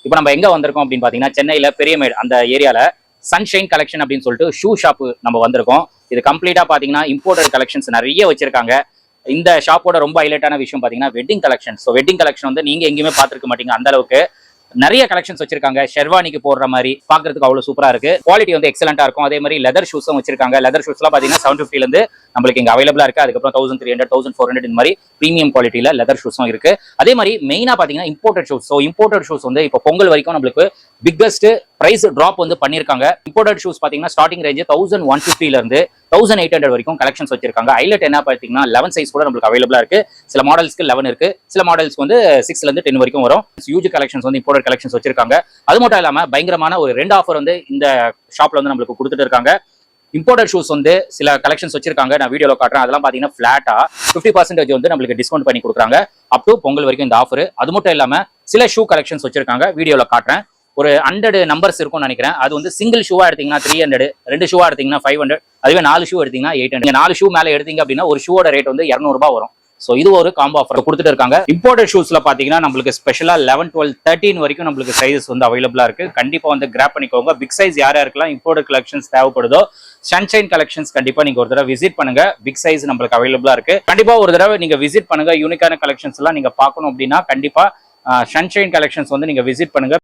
இப்போ நம்ம எங்க வந்திருக்கோம் அப்படின்னு பாத்தீங்கன்னா சென்னையில பெரியமேடு அந்த ஏரியால சன்ஷைன் கலெக்ஷன் அப்படின்னு சொல்லிட்டு ஷூ ஷாப் நம்ம வந்திருக்கோம். இது கம்ப்ளீட்டா பாத்தீங்கன்னா இம்போர்ட்டட் கலெக்ஷன்ஸ் நிறைய வச்சிருக்காங்க. இந்த ஷாப்போட ரொம்ப ஹைலைட்டான விஷயம் பாத்தீங்கன்னா wedding collection. So wedding collection வந்து நீங்க எங்கேயுமே பார்த்துருக்க மாட்டீங்க, அந்த அளவுக்கு நிறைய கலெக்ஷன்ஸ் வச்சிருக்காங்க. ஷெர்வானிக்கு போடுற மாதிரி பாக்குறதுக்கு அவ்வளவு சூப்பரா இருக்கு. குவாலிட்டி வந்து எக்ஸலண்டா இருக்கும். அதே மாதிரி லெதர் ஷூஸும் வச்சிருக்காங்க. லெதர் ஷூஸ்லாம் பாத்தீங்கன்னா 750 இருந்து நம்மளுக்கு இங்க அவைலபிளா இருக்கு. அதுக்கப்புறம் 1300 1400 இந்த மாதிரி பிரீமியம் குவாலிட்டியில லெதர் ஷூஸும் இருக்கு. அதே மாதிரி மெயினா பாத்தீங்கன்னா imported shoes. So imported shoes வந்து இப்போ பொங்கல் வரைக்கும் நம்மளுக்கு பிக்கஸ்ட் பிரைஸ் டிராப் வந்து பண்ணிருக்காங்க. இம்போர்ட்டட் ஷூஸ் பாத்தீங்கன்னா ஸ்டார்டிங் ரேஞ்ச் 1150 இருந்து 1800 வரைக்கும் கலெக்ஷன்ஸ் வச்சிருக்காங்க. ஹைலைட் என்ன பாத்தீங்கன்னா 11 சைஸ் கூட நம்மளுக்கு அவைலபிளா இருக்கு. சில மாடல்ஸ்க்கு 11 இருக்கு, சில மாடல்ஸ் வந்து 6ல இருந்து 10 வரைக்கும் வரும். ஹியூஜ் கலெக்ஷன்ஸ் வந்து இம்போர்ட்டட் கலெக்ஷன்ஸ் வச்சிருக்காங்க. அது மட்டும் இல்லாம பயங்கரமான ஒரு 2 ஆஃபர் வந்து இந்த ஷாப்ல வந்து நம்மளுக்கு கொடுத்துட்டு இருக்காங்க. இம்போர்ட்டட் ஷூஸ் வந்து சில கலெக்ஷன்ஸ் வச்சிருக்காங்க, நான் வீடியோல காட்டுறேன். அதெல்லாம் பாத்தீங்கன்னா ஃபிளாட்டா 50% வந்து நம்மளுக்கு டிஸ்கவுண்ட் பண்ணி கொடுக்குறாங்க அப் டு பொங்கல் வரைக்கும் இந்த ஆஃபர். அது மட்டும் இல்லாம சில ஷூ கலெக்ஷன்ஸ் வச்சிருக்காங்க, வீடியோல காட்டுறேன். ஒரு 100 நம்பர்ஸ் இருக்கும்னு நினைக்கிறேன். அது வந்து சிங்கிள் ஷூவா எடுத்தீங்கன்னா 300, 2 ஷூவா எடுத்தீங்கன்னா 500, அதுவே 4 ஷூ எடுத்தீங்கன்னா 800. 4 ஷூ மேல எடுத்தீங்க அப்படின்னா ஒரு ஷூவோட ரேட் வந்து 200 ரூபாய் வரும். ஸோ இது ஒரு காம்போ ஆஃபர் கொடுத்துட்டு இருக்காங்க. இம்போர்ட்டட் ஷூஸ்ல பாத்தீங்கன்னா நம்மளுக்கு ஸ்பெஷலா 11, 12, 13 வரைக்கும் நம்மளுக்கு சைஸஸ் வந்து அவைலபிளா இருக்கு. கண்டிப்பா வந்து கிராப் பண்ணிக்கோங்க. பிக் சைஸ் யாரா இருக்கலாம் இம்போர்ட்டட் கலெக்ஷன்ஸ் தேவைப்படுதோ சன்ஷைன் கலெக்ஷன்ஸ் கண்டிப்பா நீங்க ஒரு தடவை விசிட் பண்ணுங்க. பிக் சைஸ் நம்மளுக்கு அவைலபிளா இருக்கு. கண்டிப்பா ஒரு தடவை நீங்க விசிட் பண்ணுங்க. யூனிக்கான கலெக்ஷன்ஸ் எல்லாம் நீங்க பார்க்கணும் அப்படின்னா கண்டிப்பா சன்ஷைன் கலெக்ஷன்ஸ் வந்து நீங்க விசிட் பண்ணுங்க.